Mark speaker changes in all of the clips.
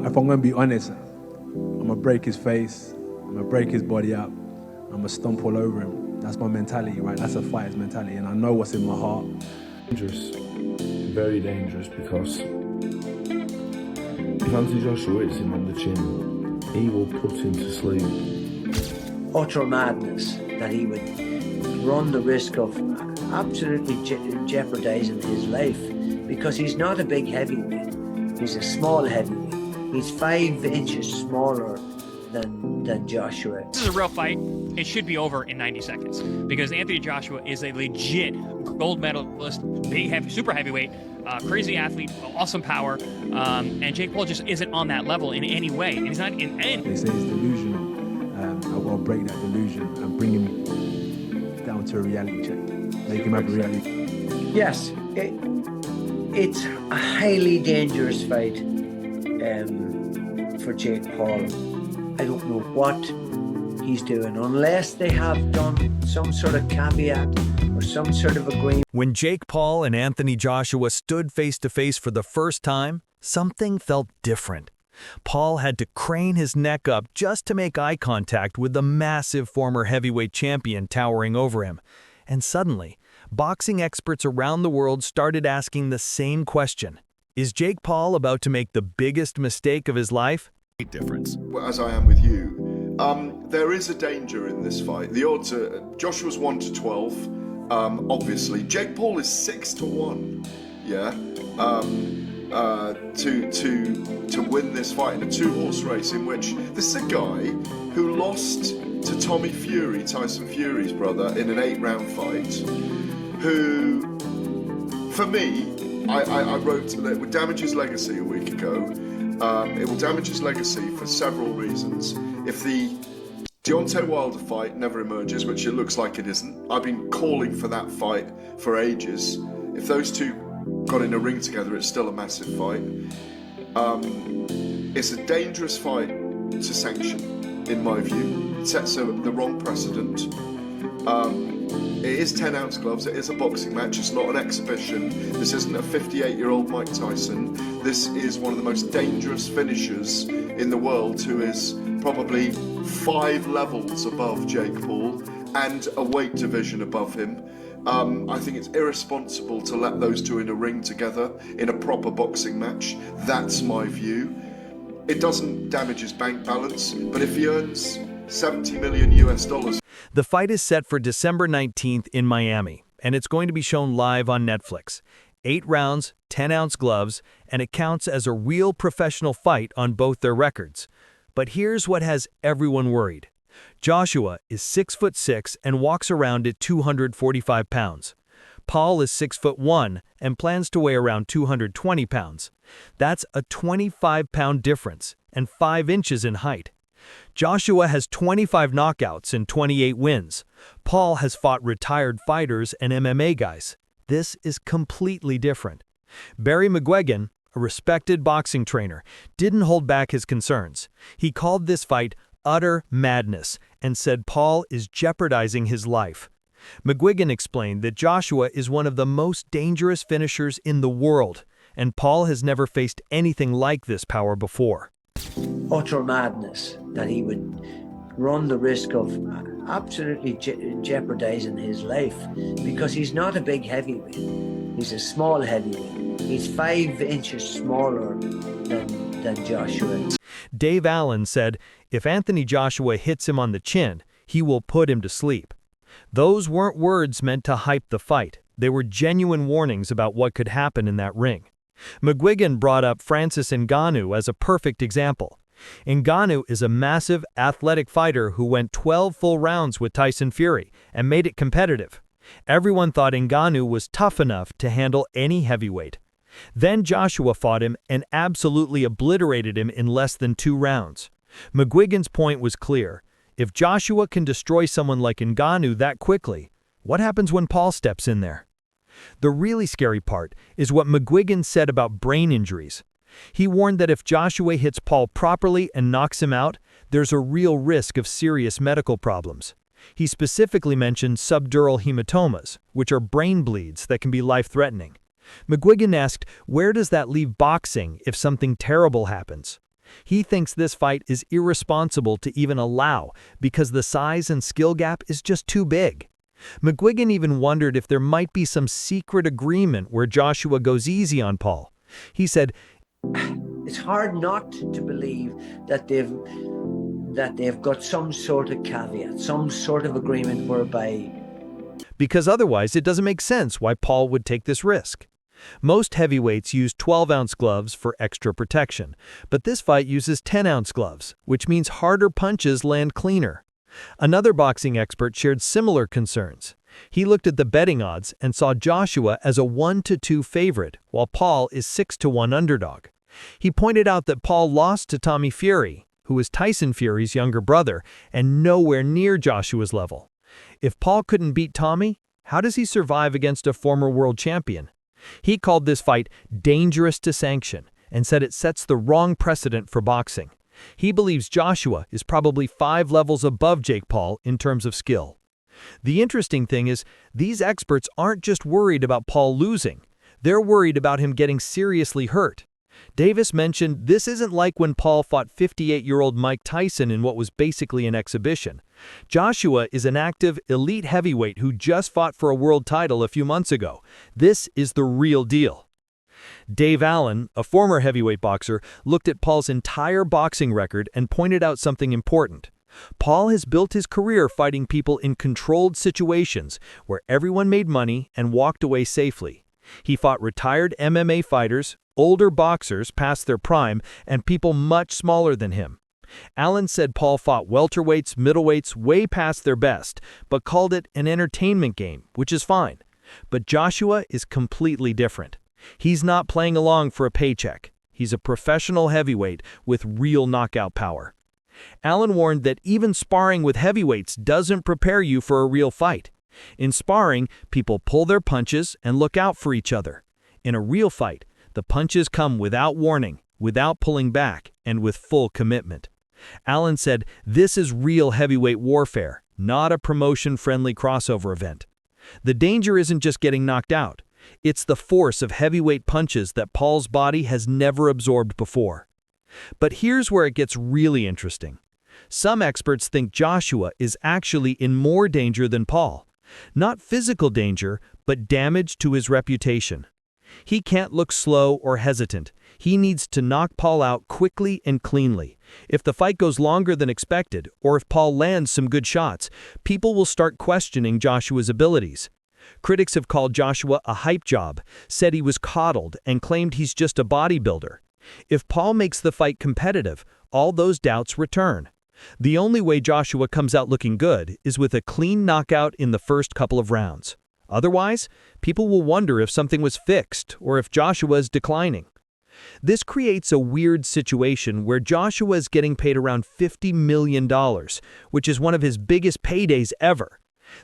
Speaker 1: if I'm going to be honest, I'm going to break his face, I'm going to break his body up, I'm going to stomp all over him. That's my mentality, right? That's a fighter's mentality, and I know what's in my heart.
Speaker 2: Dangerous, very dangerous, because if Anthony Joshua hits him on the chin, he will put him to sleep.
Speaker 3: Utter madness that he would run the risk of absolutely jeopardizing his life, because he's not a big heavyweight, he's a small heavyweight. He's 5 inches smaller than Joshua.
Speaker 4: This is a real fight. It should be over in 90 seconds because Anthony Joshua is a legit gold medalist, big, super heavyweight, crazy athlete, awesome power, and Jake Paul just isn't on that level in any way. And he's not in any.
Speaker 1: They say he's delusional. I've got to break that delusion and bring him down to a reality check. Make him have a reality.
Speaker 3: Yes, it's a highly dangerous fight for Jake Paul. I don't know what he's doing, unless they have done some sort of caveat or some sort of agreement.
Speaker 5: When Jake Paul and Anthony Joshua stood face to face for the first time, something felt different. Paul had to crane his neck up just to make eye contact with the massive former heavyweight champion towering over him. And suddenly, boxing experts around the world started asking the same question. Is Jake Paul about to make the biggest mistake of his life?
Speaker 6: Difference.
Speaker 7: As I am with you, there is a danger in this fight. The odds are Joshua's 1 to 12. Obviously, Jake Paul is 6 to 1. Yeah, to win this fight in a 2-horse race, in which this is a guy who lost to Tommy Fury, Tyson Fury's brother, in an 8-round fight. Who, for me, I wrote that it would damage his legacy a week ago. It will damage his legacy for several reasons. If the Deontay Wilder fight never emerges, which it looks like it isn't, I've been calling for that fight for ages. If those two got in a ring together, it's still a massive fight. It's a dangerous fight to sanction, in my view. It sets the wrong precedent. It is 10-ounce gloves, it is a boxing match, it's not an exhibition. This isn't a 58-year-old Mike Tyson. This is one of the most dangerous finishers in the world, who is probably 5 levels above Jake Paul and a weight division above him. I think it's irresponsible to let those two in a ring together in a proper boxing match. That's my view. It doesn't damage his bank balance, but if he earns $70 million US.
Speaker 5: The fight is set for December 19th in Miami, and it's going to be shown live on Netflix. 8 rounds, 10-ounce gloves, and it counts as a real professional fight on both their records. But here's what has everyone worried. Joshua is 6'6" and walks around at 245 pounds. Paul is 6'1" and plans to weigh around 220 pounds. That's a 25-pound difference and 5 inches in height. Joshua has 25 knockouts and 28 wins. Paul has fought retired fighters and MMA guys. This is completely different. Barry McGuigan, a respected boxing trainer, didn't hold back his concerns. He called this fight utter madness and said Paul is jeopardizing his life. McGuigan explained that Joshua is one of the most dangerous finishers in the world, and Paul has never faced anything like this power before.
Speaker 3: Utter madness that he would run the risk of absolutely jeopardizing his life, because he's not a big heavyweight, he's a small heavyweight. He's 5 inches smaller than Joshua.
Speaker 5: Dave Allen said if Anthony Joshua hits him on the chin, he will put him to sleep. Those weren't words meant to hype the fight. They were genuine warnings about what could happen in that ring. McGuigan brought up Francis Ngannou as a perfect example. Ngannou is a massive, athletic fighter who went 12 full rounds with Tyson Fury and made it competitive. Everyone thought Ngannou was tough enough to handle any heavyweight. Then Joshua fought him and absolutely obliterated him in less than 2 rounds. McGuigan's point was clear. If Joshua can destroy someone like Ngannou that quickly, what happens when Paul steps in there? The really scary part is what McGuigan said about brain injuries. He warned that if Joshua hits Paul properly and knocks him out, there's a real risk of serious medical problems. He specifically mentioned subdural hematomas, which are brain bleeds that can be life-threatening. McGuigan asked, where does that leave boxing if something terrible happens? He thinks this fight is irresponsible to even allow because the size and skill gap is just too big. McGuigan even wondered if there might be some secret agreement where Joshua goes easy on Paul. He said,
Speaker 3: It's hard not to believe that they've got some sort of caveat, some sort of agreement whereby...
Speaker 5: Because otherwise it doesn't make sense why Paul would take this risk. Most heavyweights use 12-ounce gloves for extra protection, but this fight uses 10-ounce gloves, which means harder punches land cleaner. Another boxing expert shared similar concerns. He looked at the betting odds and saw Joshua as a 1-2 favorite, while Paul is 6-1 underdog. He pointed out that Paul lost to Tommy Fury, who is Tyson Fury's younger brother, and nowhere near Joshua's level. If Paul couldn't beat Tommy, how does he survive against a former world champion? He called this fight dangerous to sanction and said it sets the wrong precedent for boxing. He believes Joshua is probably 5 levels above Jake Paul in terms of skill. The interesting thing is, these experts aren't just worried about Paul losing. They're worried about him getting seriously hurt. Davis mentioned this isn't like when Paul fought 58-year-old Mike Tyson in what was basically an exhibition. Joshua is an active, elite heavyweight who just fought for a world title a few months ago. This is the real deal. Dave Allen, a former heavyweight boxer, looked at Paul's entire boxing record and pointed out something important. Paul has built his career fighting people in controlled situations where everyone made money and walked away safely. He fought retired MMA fighters, older boxers past their prime, and people much smaller than him. Allen said Paul fought welterweights, middleweights way past their best, but called it an entertainment game, which is fine. But Joshua is completely different. He's not playing along for a paycheck. He's a professional heavyweight with real knockout power. Allen warned that even sparring with heavyweights doesn't prepare you for a real fight. In sparring, people pull their punches and look out for each other. In a real fight, the punches come without warning, without pulling back, and with full commitment. Allen said this is real heavyweight warfare, not a promotion-friendly crossover event. The danger isn't just getting knocked out. It's the force of heavyweight punches that Paul's body has never absorbed before. But here's where it gets really interesting. Some experts think Joshua is actually in more danger than Paul. Not physical danger, but damage to his reputation. He can't look slow or hesitant. He needs to knock Paul out quickly and cleanly. If the fight goes longer than expected, or if Paul lands some good shots, people will start questioning Joshua's abilities. Critics have called Joshua a hype job, said he was coddled, and claimed he's just a bodybuilder. If Paul makes the fight competitive, all those doubts return. The only way Joshua comes out looking good is with a clean knockout in the first couple of rounds. Otherwise, people will wonder if something was fixed or if Joshua is declining. This creates a weird situation where Joshua is getting paid around $50 million, which is one of his biggest paydays ever.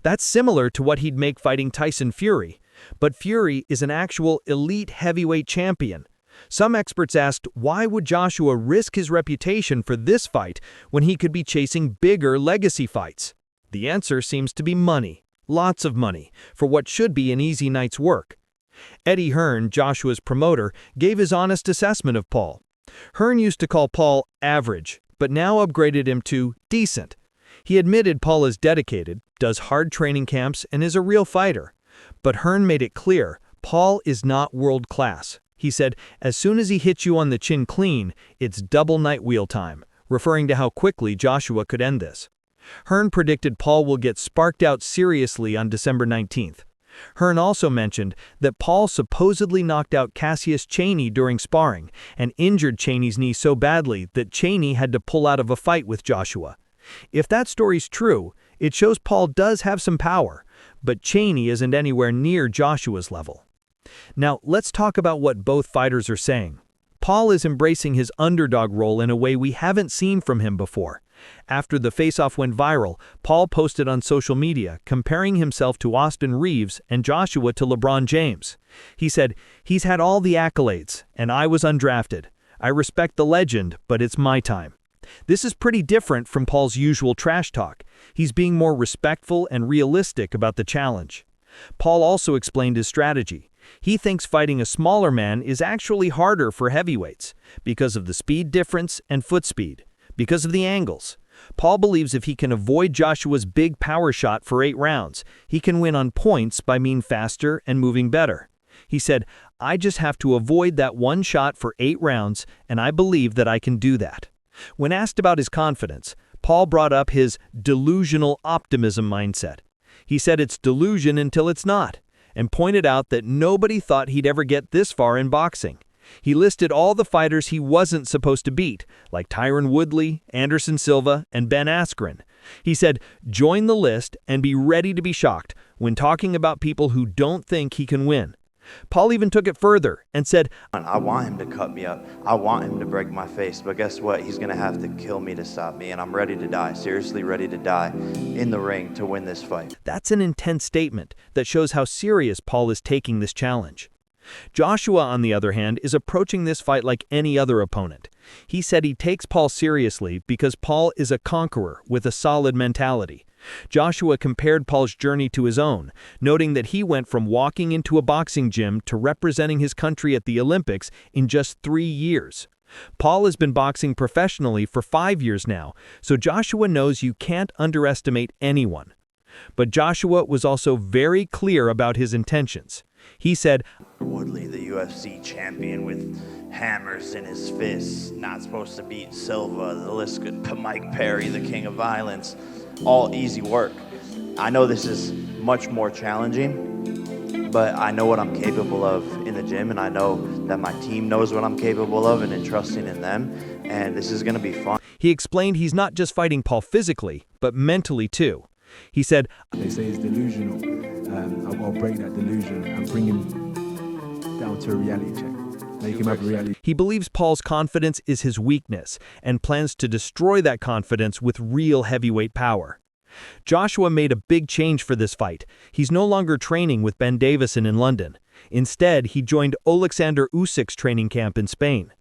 Speaker 5: That's similar to what he'd make fighting Tyson Fury, but Fury is an actual elite heavyweight champion. Some experts asked why would Joshua risk his reputation for this fight when he could be chasing bigger legacy fights? The answer seems to be money. Lots of money, for what should be an easy night's work. Eddie Hearn, Joshua's promoter, gave his honest assessment of Paul. Hearn used to call Paul average, but now upgraded him to decent. He admitted Paul is dedicated, does hard training camps, and is a real fighter. But Hearn made it clear, Paul is not world class. He said, as soon as he hits you on the chin clean, it's double night wheel time, referring to how quickly Joshua could end this. Hearn predicted Paul will get sparked out seriously on December 19th. Hearn also mentioned that Paul supposedly knocked out Cassius Chaney during sparring and injured Chaney's knee so badly that Chaney had to pull out of a fight with Joshua. If that story's true, it shows Paul does have some power, but Chaney isn't anywhere near Joshua's level. Now, let's talk about what both fighters are saying. Paul is embracing his underdog role in a way we haven't seen from him before. After the face-off went viral, Paul posted on social media comparing himself to Austin Reeves and Joshua to LeBron James. He said, "He's had all the accolades, and I was undrafted. I respect the legend, but it's my time." This is pretty different from Paul's usual trash talk. He's being more respectful and realistic about the challenge. Paul also explained his strategy. He thinks fighting a smaller man is actually harder for heavyweights because of the speed difference and foot speed, because of the angles. Paul believes if he can avoid Joshua's big power shot for 8 rounds, he can win on points by being faster and moving better. He said, "I just have to avoid that one shot for 8 rounds, and I believe that I can do that." When asked about his confidence, Paul brought up his delusional optimism mindset. He said it's delusion until it's not, and pointed out that nobody thought he'd ever get this far in boxing. He listed all the fighters he wasn't supposed to beat, like Tyron Woodley, Anderson Silva, and Ben Askren. He said, "Join the list and be ready to be shocked when talking about people who don't think he can win." Paul even took it further and said,
Speaker 6: I want him to cut me up. I want him to break my face. But guess what? He's going to have to kill me to stop me. And I'm ready to die. Seriously ready to die in the ring to win this fight.
Speaker 5: That's an intense statement that shows how serious Paul is taking this challenge. Joshua, on the other hand, is approaching this fight like any other opponent. He said he takes Paul seriously because Paul is a conqueror with a solid mentality. Joshua compared Paul's journey to his own, noting that he went from walking into a boxing gym to representing his country at the Olympics in just 3 years. Paul has been boxing professionally for 5 years now, so Joshua knows you can't underestimate anyone. But Joshua was also very clear about his intentions. He said,
Speaker 6: Woodley, the UFC champion with hammers in his fists, not supposed to beat Silva, the list could Mike Perry, the king of violence, all easy work. I know this is much more challenging, but I know what I'm capable of in the gym, and I know that my team knows what I'm capable of and entrusting in them, and this is going to be fun.
Speaker 5: He explained he's not just fighting Paul physically, but mentally too. He said,
Speaker 1: They say it's delusional. I'll break that delusion and bring him down to a reality check. Make him have a reality.
Speaker 5: He believes Paul's confidence is his weakness and plans to destroy that confidence with real heavyweight power. Joshua made a big change for this fight. He's no longer training with Ben Davison in London. Instead, he joined Alexander Usyk's training camp in Spain.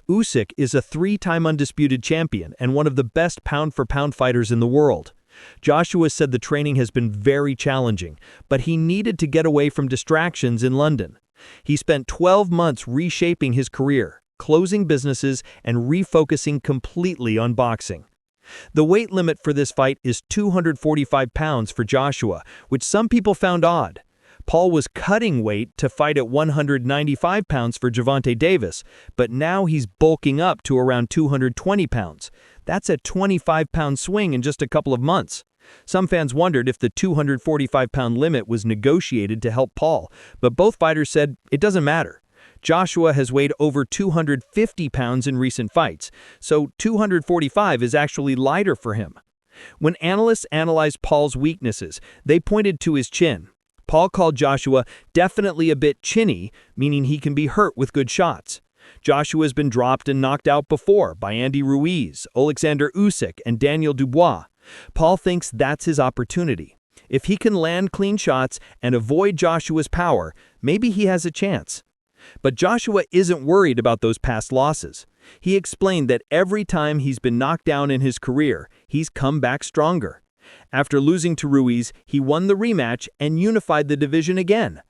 Speaker 5: Usyk is a 3-time undisputed champion and one of the best pound-for-pound fighters in the world. Joshua said the training has been very challenging, but he needed to get away from distractions in London. He spent 12 months reshaping his career, closing businesses, and refocusing completely on boxing. The weight limit for this fight is 245 pounds for Joshua, which some people found odd. Paul was cutting weight to fight at 195 pounds for Gervonta Davis, but now he's bulking up to around 220 pounds. That's a 25-pound swing in just a couple of months. Some fans wondered if the 245-pound limit was negotiated to help Paul, but both fighters said it doesn't matter. Joshua has weighed over 250 pounds in recent fights, so 245 is actually lighter for him. When analysts analyzed Paul's weaknesses, they pointed to his chin. Paul called Joshua definitely a bit chinny, meaning he can be hurt with good shots. Joshua's been dropped and knocked out before by Andy Ruiz, Alexander Usyk, and Daniel Dubois. Paul thinks that's his opportunity. If he can land clean shots and avoid Joshua's power, maybe he has a chance. But Joshua isn't worried about those past losses. He explained that every time he's been knocked down in his career, he's come back stronger. After losing to Ruiz, he won the rematch and unified the division again.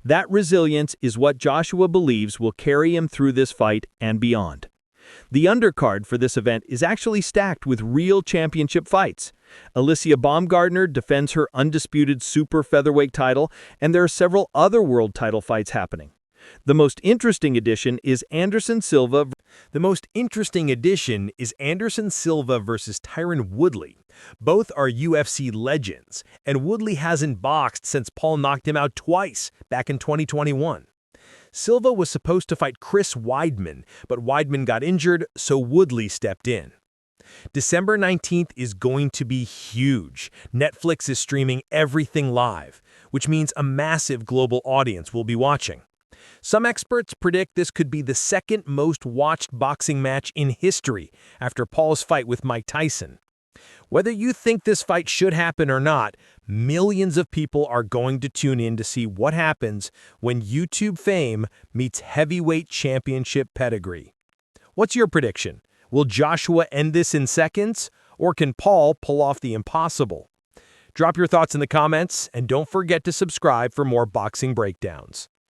Speaker 5: That resilience is what Joshua believes will carry him through this fight and beyond. The undercard for this event is actually stacked with real championship fights. Alicia Baumgardner defends her undisputed super featherweight title, and there are several other world title fights happening. The most interesting addition is Anderson Silva versus Tyron Woodley. Both are UFC legends, and Woodley hasn't boxed since Paul knocked him out twice back in 2021. Silva was supposed to fight Chris Weidman, but Weidman got injured, so Woodley stepped in. December 19th is going to be huge. Netflix is streaming everything live, which means a massive global audience will be watching. Some experts predict this could be the second most watched boxing match in history after Paul's fight with Mike Tyson. Whether you think this fight should happen or not, millions of people are going to tune in to see what happens when YouTube fame meets heavyweight championship pedigree. What's your prediction? Will Joshua end this in seconds, or can Paul pull off the impossible? Drop your thoughts in the comments, and don't forget to subscribe for more boxing breakdowns.